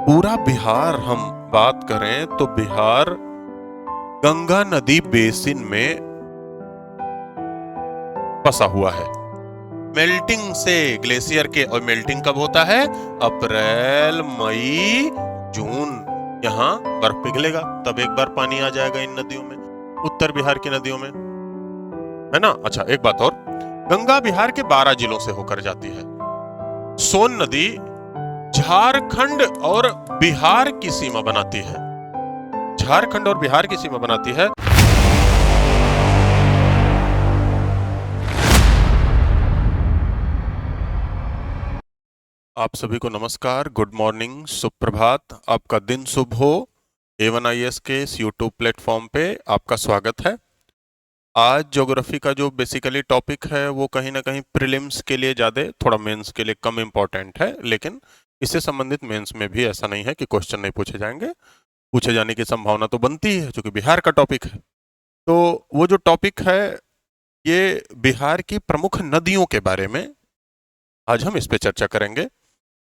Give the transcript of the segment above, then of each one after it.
पूरा बिहार हम बात करें तो बिहार गंगा नदी बेसिन में बसा हुआ है। मेल्टिंग से ग्लेशियर के, और मेल्टिंग कब होता है? अप्रैल, मई, जून। यहाँ बर्फ पिघलेगा तब एक बार पानी आ जाएगा इन नदियों में, उत्तर बिहार की नदियों में, है ना। अच्छा, एक बात और, गंगा बिहार के 12 जिलों से होकर जाती है। सोन नदी झारखंड और बिहार की सीमा बनाती है। झारखंड और बिहार की सीमा बनाती है। आप सभी को नमस्कार, गुड मॉर्निंग, सुप्रभात, आपका दिन शुभ हो। A1IAS के इस यूट्यूब प्लेटफॉर्म पे आपका स्वागत है। आज ज्योग्राफी का जो बेसिकली टॉपिक है वो कहीं ना कहीं प्रीलिम्स के लिए ज़्यादा, थोड़ा मेंस के लिए कम इम्पोर्टेंट है, लेकिन इससे संबंधित मेंस में भी ऐसा नहीं है कि क्वेश्चन नहीं पूछे जाएंगे। पूछे जाने की संभावना तो बनती है क्योंकि बिहार का टॉपिक है। तो वो जो टॉपिक है ये बिहार की प्रमुख नदियों के बारे में आज हम इस पे चर्चा करेंगे।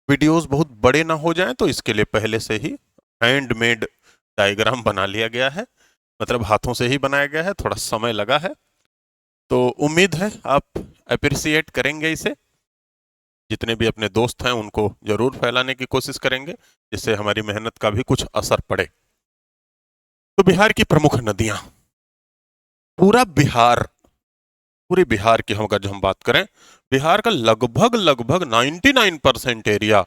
वीडियोस बहुत बड़े ना हो जाएं तो इसके लिए पहले से ही हैंडमेड डायग्राम बना लिया गया है, मतलब हाथों से ही बनाया गया है, थोड़ा समय लगा है। तो उम्मीद है आप अप्रिसिएट करेंगे इसे। जितने भी अपने दोस्त हैं उनको जरूर फैलाने की कोशिश करेंगे जिससे हमारी मेहनत का भी कुछ असर पड़े। तो बिहार की प्रमुख नदियां, पूरा बिहार, पूरे बिहार की हम अगर हम बात करें, बिहार का लगभग लगभग 99% एरिया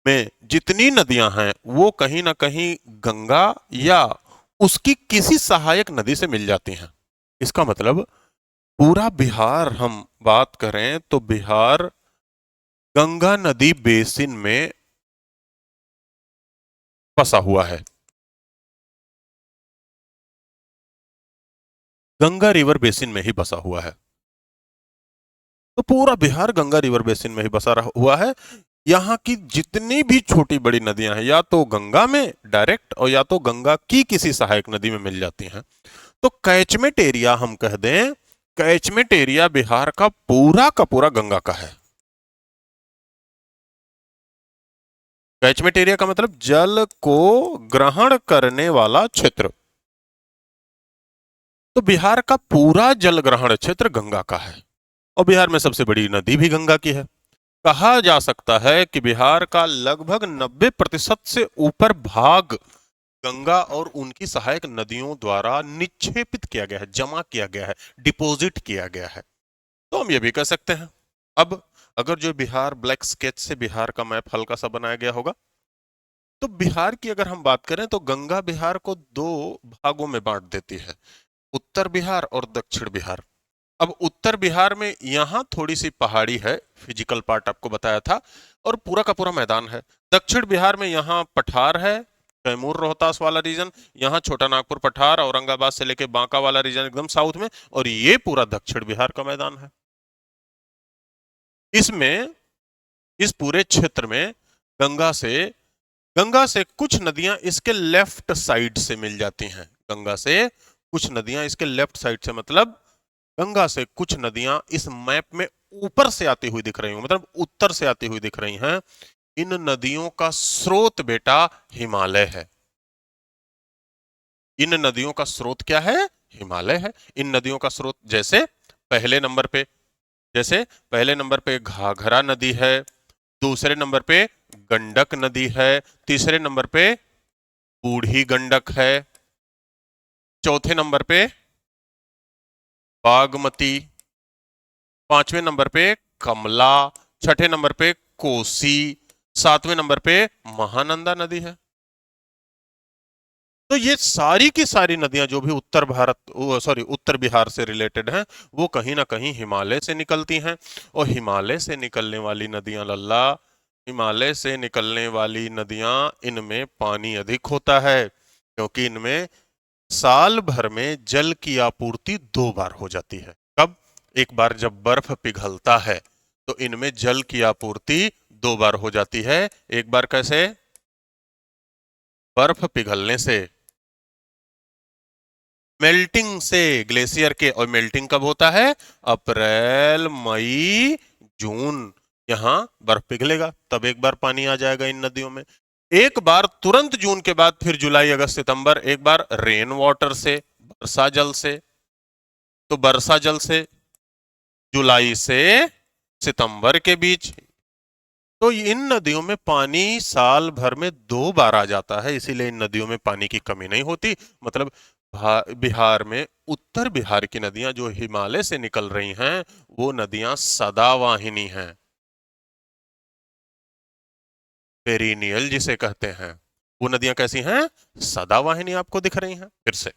में जितनी नदियां हैं वो कहीं ना कहीं गंगा या उसकी किसी सहायक नदी से मिल जाती हैं। इसका मतलब पूरा बिहार हम बात करें तो बिहार गंगा नदी बेसिन में बसा हुआ है। गंगा रिवर बेसिन में ही बसा हुआ है। तो पूरा बिहार गंगा रिवर बेसिन में ही बसा हुआ है। यहाँ की जितनी भी छोटी बड़ी नदियां हैं या तो गंगा में डायरेक्ट और या तो गंगा की किसी सहायक नदी में मिल जाती हैं। तो कैचमेंट एरिया हम कह दें, कैचमेंट एरिया बिहार का पूरा गंगा का है। कैचमेंट एरिया का मतलब जल को ग्रहण करने वाला क्षेत्र। तो बिहार का पूरा जल ग्रहण क्षेत्र गंगा का है और बिहार में सबसे बड़ी नदी भी गंगा की है। कहा जा सकता है कि बिहार का लगभग 90% से ऊपर भाग गंगा और उनकी सहायक नदियों द्वारा निक्षेपित किया गया है, जमा किया गया है, डिपॉजिट किया गया है। तो हम ये भी कह सकते हैं। अब अगर जो बिहार ब्लैक स्केच से बिहार का मैप हल्का सा बनाया गया होगा, तो बिहार की अगर हम बात करें तो गंगा बिहार को दो भागों में बांट देती है, उत्तर बिहार और दक्षिण बिहार। अब उत्तर बिहार में यहाँ थोड़ी सी पहाड़ी है, फिजिकल पार्ट आपको बताया था, और पूरा का पूरा मैदान है। दक्षिण बिहार में यहाँ पठार है, कैमूर रोहतास वाला रीजन, यहाँ छोटा नागपुर पठार औरंगाबाद से लेके बांका वाला रीजन एकदम साउथ में, और ये पूरा दक्षिण बिहार का मैदान है। इसमें, इस पूरे क्षेत्र में गंगा से कुछ नदियां इसके लेफ्ट साइड से मिल जाती हैं। गंगा से कुछ नदियां इसके लेफ्ट साइड से, मतलब गंगा से कुछ नदियां इस मैप में ऊपर से आती हुई दिख रही हैं, मतलब उत्तर से आती हुई दिख रही हैं। इन नदियों का स्रोत बेटा हिमालय है। इन नदियों का स्रोत क्या है? हिमालय है। इन नदियों का स्रोत जैसे पहले नंबर पे, घाघरा नदी है, दूसरे नंबर पे गंडक नदी है, तीसरे नंबर पे बूढ़ी गंडक है, चौथे नंबर पे बागमती, पांचवें नंबर पे कमला, छठे नंबर पे कोसी, सातवें नंबर पे महानंदा नदी है। तो ये सारी की सारी नदियां जो भी उत्तर बिहार से रिलेटेड हैं, वो कहीं ना कहीं हिमालय से निकलती हैं। और हिमालय से निकलने वाली नदियां लल्ला, हिमालय से निकलने वाली नदियां, इनमें पानी अधिक होता है क्योंकि इनमें साल भर में जल की आपूर्ति 2 बार हो जाती है। कब? एक बार जब बर्फ पिघलता है तो इनमें जल की आपूर्ति 2 बार हो जाती है। एक बार कैसे? बर्फ पिघलने से, मेल्टिंग से ग्लेशियर के, और मेल्टिंग कब होता है? अप्रैल, मई, जून। यहाँ बर्फ पिघलेगा तब एक बार पानी आ जाएगा इन नदियों में। एक बार तुरंत जून के बाद फिर जुलाई अगस्त सितंबर एक बार रेन वाटर से, वर्षा जल से। तो वर्षा जल से जुलाई से सितंबर के बीच। तो इन नदियों में पानी साल भर में 2 बार आ जाता है, इसीलिए इन नदियों में पानी की कमी नहीं होती। मतलब बिहार में उत्तर बिहार की नदियां जो हिमालय से निकल रही हैं वो नदियां सदावाहिनी हैं, पेरिनियल जिसे कहते हैं। वो नदियां कैसी हैं? सदावाहिनी आपको दिख रही हैं। फिर से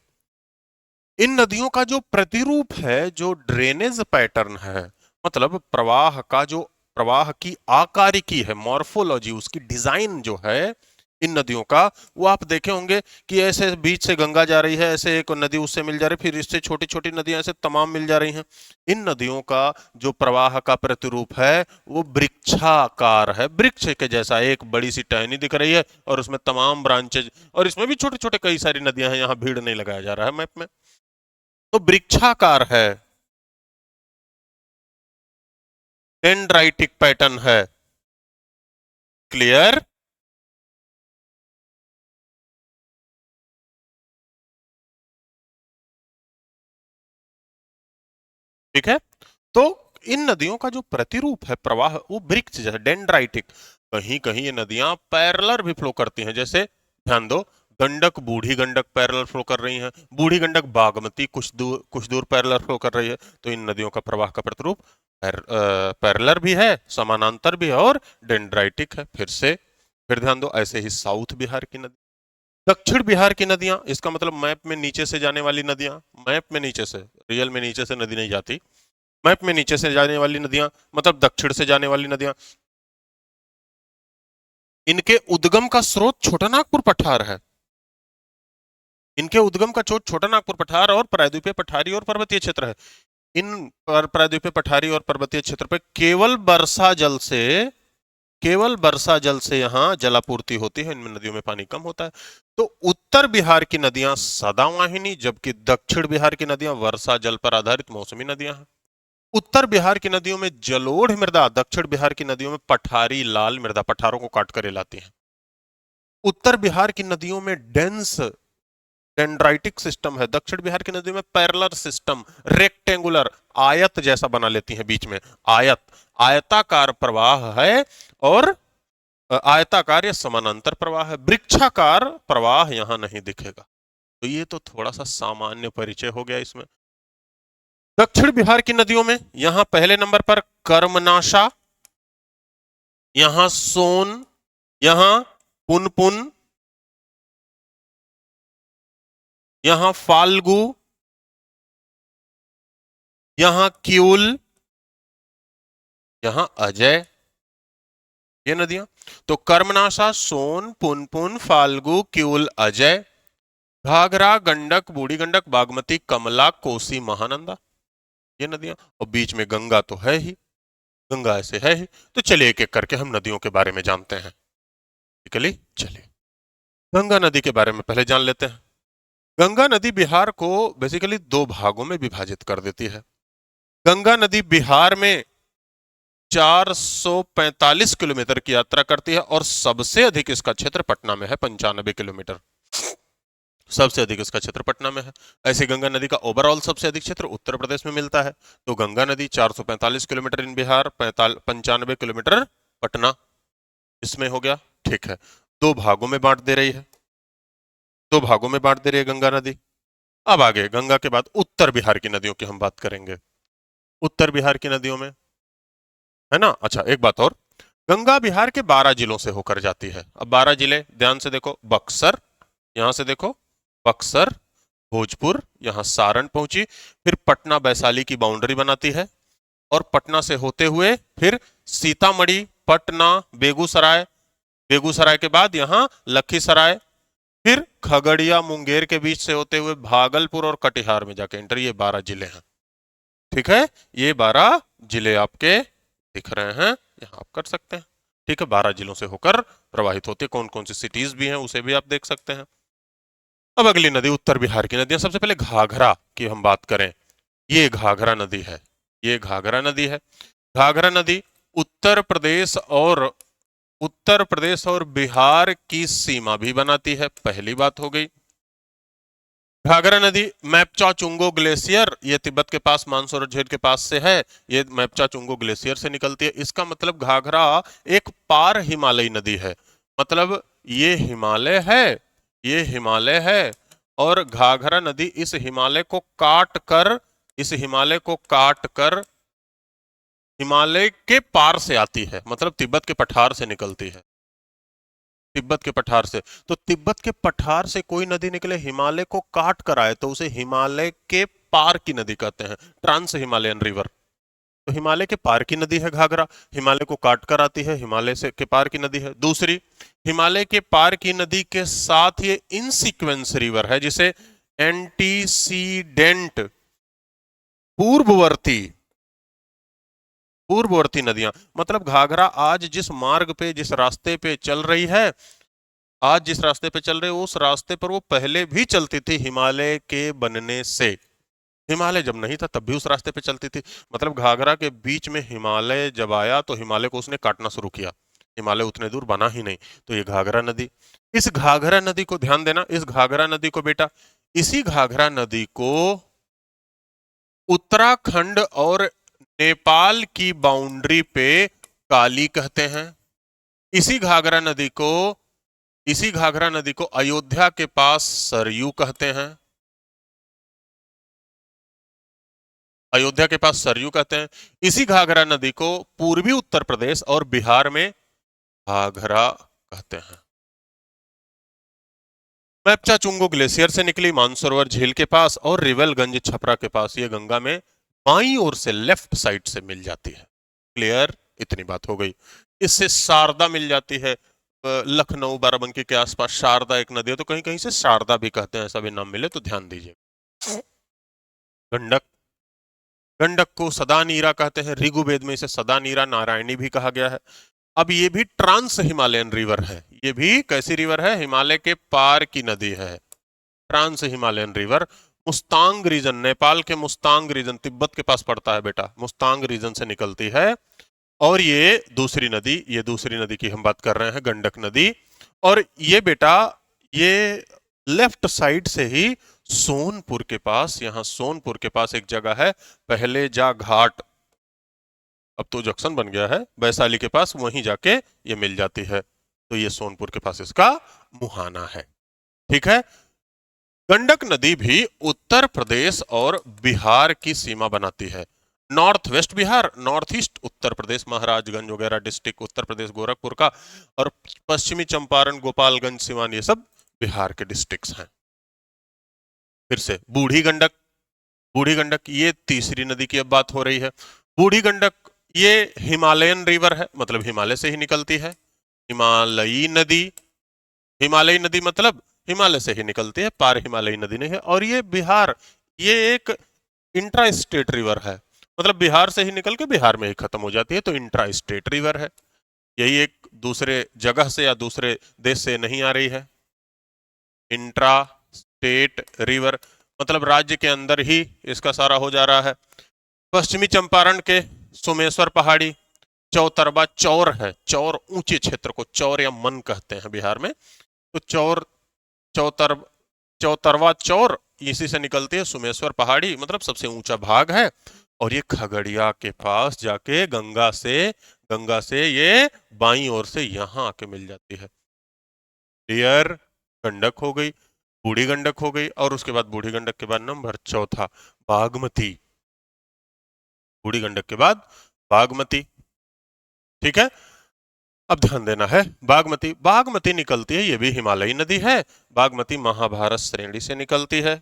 इन नदियों का जो प्रतिरूप है, जो ड्रेनेज पैटर्न है, मतलब प्रवाह की आकारिकी है, मॉर्फोलॉजी, उसकी डिजाइन जो है इन नदियों का, वो आप देखे होंगे कि ऐसे बीच से गंगा जा रही है, ऐसे एक नदी उससे मिल जा रही, फिर इससे छोटी छोटी नदियां ऐसे तमाम मिल जा रही हैं। इन नदियों का जो प्रवाह का प्रतिरूप है वो वृक्षाकार है, वृक्ष के जैसा एक बड़ी सी टहनी दिख रही है और उसमें तमाम ब्रांचेज, और इसमें भी छोटे छोटे कई सारी नदियां हैं, यहाँ भीड़ नहीं लगाया जा रहा है मैप में। तो वृक्षाकार है, डेंड्राइटिक पैटर्न है। क्लियर? ठीक है। तो इन नदियों का जो प्रतिरूप है प्रवाह, वो वृक्ष जैसा, डेंड्राइटिक। कहीं कहीं ये नदियां पैरेलल भी फ्लो करती हैं, जैसे ध्यान दो, गंडक, बूढ़ी गंडक पैरेलल फ्लो कर रही हैं, बूढ़ी गंडक बागमती कुछ दूर पैरेलल फ्लो कर रही है। तो इन नदियों का प्रवाह का प्रतिरूप पैरेलल भी है, समानांतर भी है और डेंड्राइटिक है। फिर ध्यान दो, ऐसे ही साउथ बिहार की नदी, दक्षिण बिहार की नदियां, इसका मतलब मैप में नीचे से जाने वाली नदियां, मैप में नीचे से, रियल में नीचे से नदी नहीं जाती, मैप में नीचे से जाने वाली नदियां, मतलब दक्षिण से जाने वाली नदियां। इनके उद्गम का स्रोत छोटा नागपुर पठार है। इनके उद्गम का स्रोत छोटा नागपुर पठार और प्रायद्वीपीय पठारी और पर्वतीय क्षेत्र है। इन प्रायद्वीपीय पठारी और पर्वतीय क्षेत्र पे केवल वर्षा जल से यहाँ जलापूर्ति होती है, इनमें नदियों में पानी कम होता है। तो उत्तर बिहार की नदियां सदावाहिनी, जबकि दक्षिण बिहार की नदियां वर्षा जल पर आधारित मौसमी नदियां हैं। उत्तर बिहार की नदियों में जलोढ़ मृदा, दक्षिण बिहार की नदियों में पठारी लाल मृदा, पठारों को काट कर लाती है। उत्तर बिहार की नदियों में डेंस डेंड्राइटिक सिस्टम है, दक्षिण बिहार की नदियों में पैरेलल सिस्टम, रेक्टेंगुलर, आयत जैसा बना लेती है, बीच में आयताकार प्रवाह है, और आयताकार या समानांतर प्रवाह है। वृक्षाकार प्रवाह यहां नहीं दिखेगा। तो ये तो थोड़ा सा सामान्य परिचय हो गया इसमें। दक्षिण बिहार की नदियों में यहां पहले नंबर पर कर्मनाशा, यहां सोन, यहां पुनपुन, यहां फाल्गु, यहां क्यूल, यहां अजय, ये नदियां। तो कर्मनाशा, सोन, पुनपुन, फाल्गु, क्यूल, अजय, घाघरा, गंडक, बूढ़ी गंडक, बागमती, कमला, कोसी, महानंदा, ये नदियां। और बीच में गंगा तो है ही, गंगा ऐसे है ही। तो चलिए एक एक करके हम नदियों के बारे में जानते हैं। चलिए गंगा नदी के बारे में पहले जान लेते हैं। गंगा नदी बिहार को बेसिकली 2 भागों में विभाजित कर देती है। गंगा नदी बिहार में 445 किलोमीटर की यात्रा करती है और सबसे अधिक इसका क्षेत्र पटना में है, 95 किलोमीटर। सबसे अधिक इसका क्षेत्र पटना में है। ऐसे गंगा नदी का ओवरऑल सबसे अधिक क्षेत्र उत्तर प्रदेश में मिलता है। तो गंगा नदी 445 किलोमीटर इन बिहार, 95 किलोमीटर पटना, इसमें हो गया। ठीक है, 2 भागों में बांट दे रही है, 2 भागों में बांट दे रही है गंगा नदी। अब आगे गंगा के बाद उत्तर बिहार की नदियों की हम बात करेंगे। उत्तर बिहार की नदियों में, है ना। अच्छा एक बात और, गंगा बिहार के 12 जिलों से होकर जाती है। अब 12 जिले ध्यान से देखो, बक्सर, यहां से देखो बक्सर, भोजपुर, यहां सारण पहुंची, फिर पटना वैशाली की बाउंड्री बनाती है, और पटना से होते हुए फिर सीतामढ़ी, पटना, बेगूसराय, बेगूसराय के बाद यहां लखीसराय, फिर खगड़िया मुंगेर के बीच से होते हुए भागलपुर और कटिहार में जाके एंटर। ये 12 जिले हैं। ठीक है, ये 12 जिले आपके दिख रहे हैं, यहां आप कर सकते हैं। ठीक है, 12 जिलों से होकर प्रवाहित होती है। कौन कौन सी सिटीज भी हैं उसे भी आप देख सकते हैं। अब अगली नदी उत्तर बिहार की नदियां। सबसे पहले घाघरा की हम बात करें, ये घाघरा नदी है, ये घाघरा नदी है। घाघरा नदी उत्तर प्रदेश और उत्तर प्रदेश और बिहार की सीमा भी बनाती है, पहली बात हो गई। घाघरा नदी मैप्चा चुंगो ग्लेशियर, ये तिब्बत के पास मानसरोवर झील के पास से है, ये मैप्चा चुंगो ग्लेशियर से निकलती है। इसका मतलब घाघरा एक पार हिमालयी नदी है, मतलब ये हिमालय है, ये हिमालय है, और घाघरा नदी इस हिमालय को काट कर, इस हिमालय को काट कर हिमालय के पार से आती है, मतलब तिब्बत के पठार से निकलती है, तिब्बत के पठार से। तो तिब्बत के पठार से कोई नदी निकले हिमालय को काट कर आए तो उसे हिमालय के पार की नदी कहते हैं, ट्रांस हिमालयन रिवर। तो हिमालय के पार की नदी है घाघरा, हिमालय को काट कर आती है, हिमालय से के पार की नदी है। दूसरी, हिमालय के पार की नदी के साथ ये इनसीक्वेंस रिवर है, जिसे एंटीसीडेंट, पूर्ववर्ती, पूर्ववर्ती नदियां, मतलब घाघरा आज जिस मार्ग पे, जिस रास्ते पे चल रही है, आज जिस रास्ते पे चल रहे हो, उस रास्ते पर वो पहले भी चलती थी हिमालय के बनने से। हिमालय जब नहीं था तब भी उस रास्ते पे चलती थी, मतलब घाघरा के बीच में हिमालय जब आया तो हिमालय को उसने काटना शुरू किया, हिमालय उतने दूर बना ही नहीं। तो ये घाघरा नदी, इस घाघरा नदी को ध्यान देना, इस घाघरा नदी को बेटा, इसी घाघरा नदी को उत्तराखंड और नेपाल की बाउंड्री पे काली कहते हैं। इसी घाघरा नदी को, इसी घाघरा नदी को अयोध्या के पास सरयू कहते हैं, अयोध्या के पास सरयू कहते हैं। इसी घाघरा नदी को पूर्वी उत्तर प्रदेश और बिहार में घाघरा कहते हैं। मैप्चा चुंगो ग्लेशियर से निकली मानसरोवर झील के पास और रिवलगंज छपरा के पास, ये गंगा में बाईं ओर से, लेफ्ट साइड से मिल जाती है। क्लियर, इतनी बात हो गई। इससे शारदा मिल जाती है, लखनऊ बाराबंकी के आसपास शारदा एक नदी है, तो कहीं कहीं से शारदा भी कहते हैं, ऐसा भी नाम मिले तो ध्यान दीजिए। गंडक, गंडक को सदा नीरा कहते हैं, ऋग्वेद में इसे सदा नीरा नारायणी भी कहा गया है। अब ये भी ट्रांस हिमालयन रिवर है, ये भी कैसी रिवर है, हिमालय के पार की नदी है, trans Himalayan river. Mustang region, Nepal के मुस्तांग रीजन, तिब्बत के पास पड़ता है बेटा, मुस्तांग रीजन से निकलती है। और ये दूसरी नदी, ये दूसरी नदी की हम बात कर रहे हैं, गंडक नदी। और ये बेटा, ये लेफ्ट साइड से ही सोनपुर के पास, यहां सोनपुर के पास एक जगह है पहले जा घाट, अब तो जंक्शन बन गया है, वैशाली के पास, वहीं जाके ये मिल जाती है। तो ये सोनपुर के पास इसका मुहाना है। ठीक है, गंडक नदी भी उत्तर प्रदेश और बिहार की सीमा बनाती है। North west Bihar, north east Uttar Pradesh, Maharajganj वगैरह डिस्ट्रिक्ट उत्तर प्रदेश, गोरखपुर का, और पश्चिमी चंपारण, गोपालगंज, सिवान, ये सब बिहार के डिस्ट्रिक्ट्स हैं। फिर से बूढ़ी गंडक, बूढ़ी गंडक ये तीसरी नदी की अब बात हो रही है। बूढ़ी गंडक ये हिमालयन रिवर है, मतलब हिमालय से ही निकलती है, हिमालयी नदी, हिमालयी नदी मतलब हिमालय से ही निकलती है, पार हिमालयी नदी नहीं है। और ये बिहार, ये एक इंट्रा स्टेट रिवर है, मतलब बिहार से ही निकल के बिहार में ही खत्म हो जाती है, तो इंट्रा स्टेट रिवर है। यही एक दूसरे जगह से या दूसरे देश से नहीं आ रही है। इंट्रा स्टेट रिवर मतलब राज्य के अंदर ही इसका सारा हो जा रहा है। पश्चिमी चंपारण के सोमेश्वर पहाड़ी, चौतरवा चौर है, चौर ऊंचे क्षेत्र को चौर या मन कहते हैं बिहार में, तो चौर, चौतर, चौतरवा चौर इसी से निकलती है, सोमेश्वर पहाड़ी मतलब सबसे ऊंचा भाग है। और ये खगड़िया के पास जाके गंगा से ये बाईं ओर से यहां आके मिल जाती है। क्लियर, गंडक हो गई, बूढ़ी गंडक हो गई, और उसके बाद बूढ़ी गंडक के बाद नंबर चौथा बागमती, बूढ़ी गंडक के बाद बागमती। ठीक है, अब ध्यान देना है, बागमती, बागमती निकलती है, ये भी हिमालयी नदी है, बागमती महाभारत श्रेणी से निकलती है।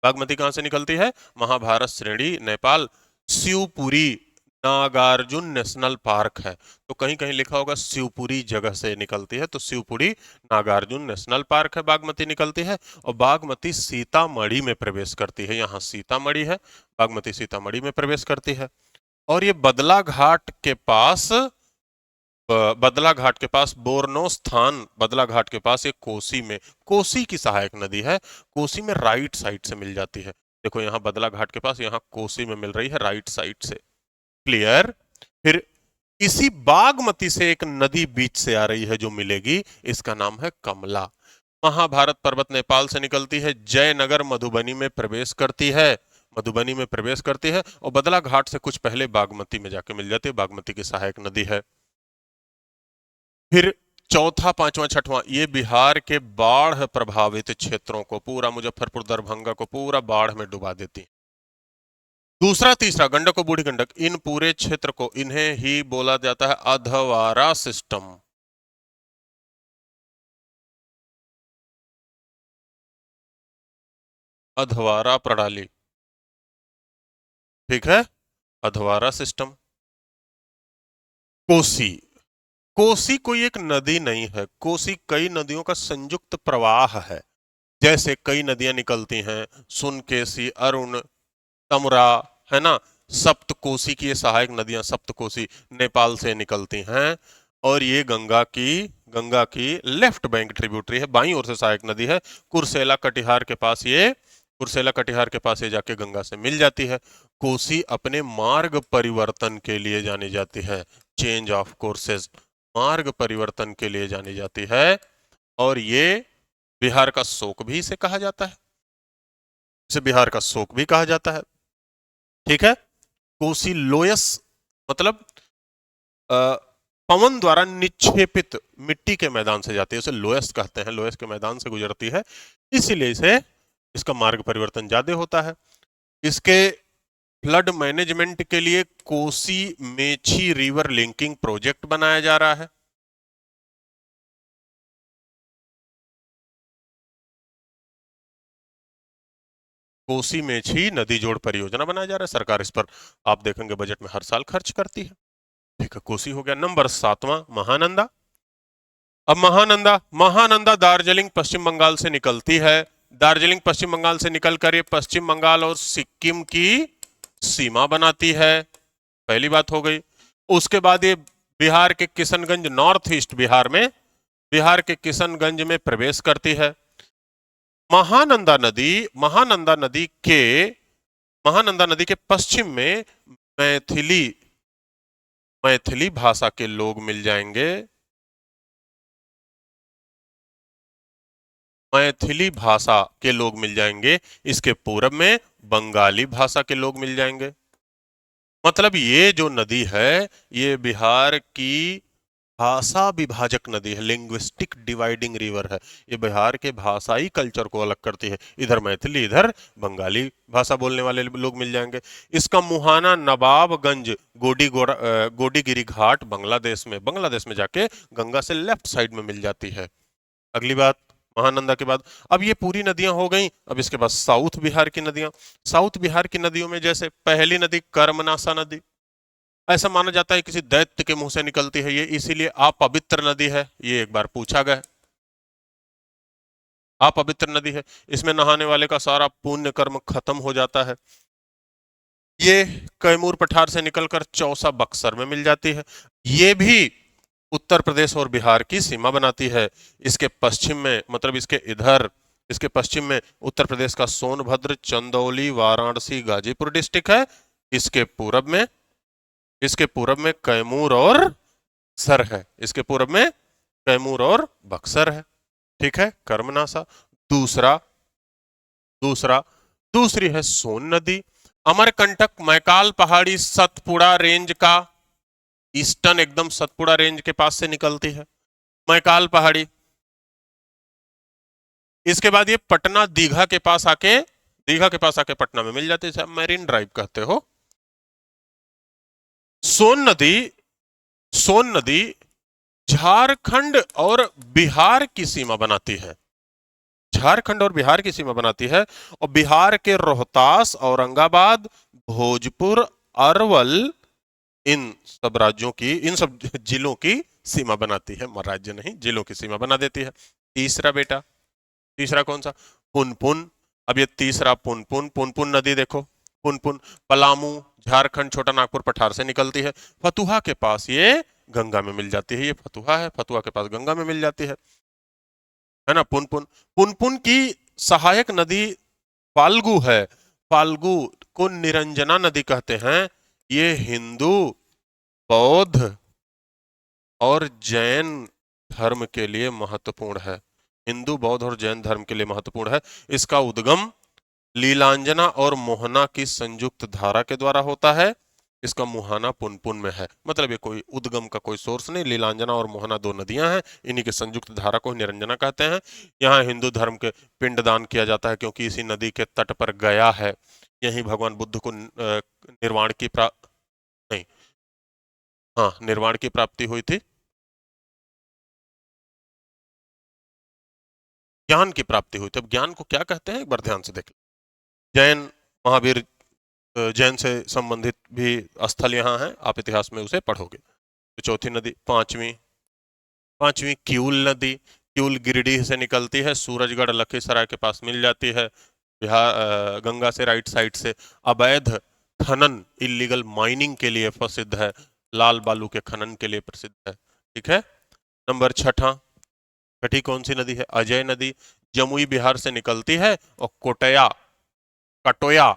बागमती कहां से निकलती है, महाभारत श्रेणी, नेपाल, शिवपुरी नागार्जुन नेशनल पार्क है, तो कहीं कहीं लिखा होगा शिवपुरी जगह से निकलती है, तो शिवपुरी नागार्जुन नेशनल पार्क है, बागमती निकलती है। और बागमती सीतामढ़ी में प्रवेश करती है, यहाँ सीतामढ़ी है, बागमती सीतामढ़ी में प्रवेश करती है। और ये बदला घाट के पास, बदला घाट के पास बोरनो स्थान, बदला घाट के पास एक कोसी में, कोसी की सहायक नदी है, कोसी में राइट साइड से मिल जाती है। देखो यहाँ बदला घाट के पास, यहाँ कोसी में मिल रही है राइट साइड से। क्लियर, फिर इसी बागमती से एक नदी बीच से आ रही है जो मिलेगी, इसका नाम है कमला। महाभारत पर्वत नेपाल से निकलती है, जयनगर मधुबनी में प्रवेश करती है, मधुबनी में प्रवेश करती है और बदला घाट से कुछ पहले बागमती में जाके मिल जाती है। बागमती की सहायक नदी है। फिर चौथा, पांचवा, छठवां, ये बिहार के बाढ़ प्रभावित क्षेत्रों को, पूरा मुजफ्फरपुर दरभंगा को पूरा बाढ़ में डुबा देती है। दूसरा, तीसरा, गंडक और बूढ़ी गंडक, इन पूरे क्षेत्र को, इन्हें ही बोला जाता है अधवारा सिस्टम। अधवारा प्रणाली, ठीक है, अधवारा सिस्टम। कोसी, कोसी कोई एक नदी नहीं है, कोसी कई नदियों का संयुक्त प्रवाह है। जैसे कई नदियां निकलती हैं, सुनकेसी, अरुण, तमरा, है ना, सप्तकोसी की ये सहायक नदियां, सप्तकोसी नेपाल से निकलती हैं। और ये गंगा की लेफ्ट बैंक ट्रिब्यूटरी है, बाईं ओर से सहायक नदी है। कुर्सेला कटिहार के पास ये, कुर्सेला कटिहार के पास ये जाके गंगा से मिल जाती है। कोसी अपने मार्ग परिवर्तन के लिए जानी जाती है, चेंज ऑफ कोर्सेज, मार्ग परिवर्तन के लिए जानी जाती है। और ये बिहार का शोक भी इसे कहा जाता है, इसे बिहार का शोक भी कहा जाता है, ठीक है। कोसी लोयस, मतलब पवन द्वारा निक्षेपित मिट्टी के मैदान से जाती है, उसे लोयस कहते हैं, लोयस के मैदान से गुजरती है, इसीलिए इसे, इसका मार्ग परिवर्तन ज्यादा होता है। इसके फ्लड मैनेजमेंट के लिए Kosi Mechi river linking project बनाया जा रहा है। कोसी मेची नदी जोड़ परियोजना बनाया जा रहा है, सरकार इस पर आप देखेंगे बजट में हर साल खर्च करती है, ठीक है। कोसी हो गया। नंबर 7वां, महानंदा। अब महानंदा, महानंदा दार्जिलिंग पश्चिम बंगाल से निकलती है, दार्जिलिंग पश्चिम बंगाल से निकलकर ये पश्चिम बंगाल और सिक्किम की सीमा बनाती है, पहली बात हो गई। उसके बाद ये बिहार के किशनगंज, नॉर्थ ईस्ट बिहार में, बिहार के किशनगंज में प्रवेश करती है। महानंदा नदी, महानंदा नदी के पश्चिम में मैथिली, मैथिली भाषा के लोग मिल जाएंगे, मैथिली भाषा के लोग मिल जाएंगे। इसके पूरब में बंगाली भाषा के लोग मिल जाएंगे। मतलब ये जो नदी है, ये बिहार की भाषा विभाजक नदी है, लिंग्विस्टिक डिवाइडिंग रिवर है। ये बिहार के भाषाई कल्चर को अलग करती है, इधर मैथिली, इधर बंगाली भाषा बोलने वाले लोग मिल जाएंगे। इसका मुहाना नवाबगंज गोडीगिरी घाट बांग्लादेश में जाके गंगा से लेफ्ट साइड में मिल जाती है। अगली बात, महानंदा के बाद अब ये पूरी नदियां हो गई। अब इसके बाद साउथ बिहार की नदियां, साउथ बिहार की नदियों में जैसे पहली नदी कर्मनासा नदी, ऐसा माना जाता है किसी दैत्य के मुंह से निकलती है ये, इसीलिए अपवित्र नदी है, ये एक बार पूछा गया। अपवित्र नदी है, इसमें नहाने वाले का सारा पुण्य कर्म खत्म हो जाता है। ये कैमूर पठार से निकलकर चौसा बक्सर में मिल जाती है। ये भी उत्तर प्रदेश और बिहार की सीमा बनाती है। इसके पश्चिम में, मतलब इसके इधर, इसके पश्चिम में उत्तर प्रदेश का सोनभद्र, चंदौली, वाराणसी, गाजीपुर डिस्ट्रिक्ट है। इसके पूरब में, इसके पूरब में कैमूर और बक्सर है, इसके पूरब में कैमूर और बक्सर है, ठीक है। कर्मनासा। दूसरा दूसरा दूसरी है सोन नदी, अमरकंटक, मैकाल पहाड़ी, सतपुड़ा रेंज का ईस्टर्न, एकदम सतपुड़ा रेंज के पास से निकलती है, मैकाल पहाड़ी। इसके बाद ये पटना दीघा के पास आके, दीघा के पास आके पटना में मिल जाती है, मैरीन ड्राइव कहते हो। सोन नदी, सोन नदी झारखंड और बिहार की सीमा बनाती है, झारखंड और बिहार की सीमा बनाती है। और बिहार के रोहतास, औरंगाबाद, भोजपुर, अरवल, इन सब राज्यों की, इन सब जिलों की सीमा बनाती है, राज्य नहीं, जिलों की सीमा बना देती है। तीसरा बेटा, तीसरा कौन सा, पुनपुन। अब ये तीसरा पुनपुन, पुनपुन नदी देखो, पुनपुन पलामू, झारखंड, छोटा नागपुर पठार से निकलती है, फतुहा के पास ये गंगा में मिल जाती है, ये फतुहा है, फतुहा के पास गंगा में मिल जाती है ना। पुनपुन, पुनपुन की सहायक नदी फाल्गु है, फाल्गु को निरंजना नदी कहते हैं। ये हिंदू, बौद्ध, और जैन धर्म के लिए महत्वपूर्ण है। हिंदू, बौद्ध और जैन धर्म के लिए महत्वपूर्ण है। इसका उद्गम लीलांजना और मोहना की संयुक्त धारा के द्वारा होता है। इसका मुहाना पुनपुन में है। मतलब ये कोई उद्गम का कोई सोर्स नहीं। लीलांजना और मोहना दो नदियां हैं, इन्हीं के संयुक्त धारा को निरंजना कहते हैं। यहाँ हिंदू धर्म के पिंडदान किया जाता है क्योंकि इसी नदी के तट पर गया है। यही भगवान बुद्ध को निर्वाण की नहीं, हाँ, निर्वाण की प्राप्ति हुई थी। ज्ञान की प्राप्ति हुई थी। अब ज्ञान को क्या कहते हैं एक बार ध्यान से देख। जैन महावीर, जैन से संबंधित भी स्थल यहाँ है, आप इतिहास में उसे पढ़ोगे। तो चौथी नदी, पांचवी किऊल नदी। किऊल गिरिडीह से निकलती है, सूरजगढ़ लखीसराय के पास मिल जाती है। बिहार गंगा से राइट साइड से अवैध खनन, इलीगल माइनिंग के लिए प्रसिद्ध है। लाल बालू के खनन के लिए प्रसिद्ध है। ठीक है। नंबर छठी कौन सी नदी है? अजय नदी। जमुई बिहार से निकलती है और कटोया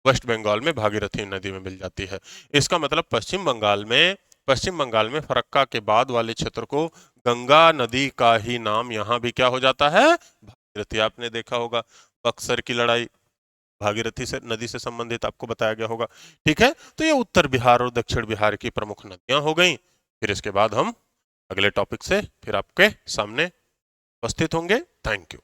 वेस्ट बंगाल में भागीरथी नदी में मिल जाती है। इसका मतलब पश्चिम बंगाल में फरक्का के बाद वाले क्षेत्र को गंगा नदी का ही नाम यहाँ भी क्या हो जाता है? भागीरथी। आपने देखा होगा बक्सर की लड़ाई भागीरथी से नदी से संबंधित आपको बताया गया होगा। ठीक है। तो ये उत्तर बिहार और दक्षिण बिहार की प्रमुख नदियां हो गई। फिर इसके बाद हम अगले टॉपिक से फिर आपके सामने उपस्थित होंगे। Thank you.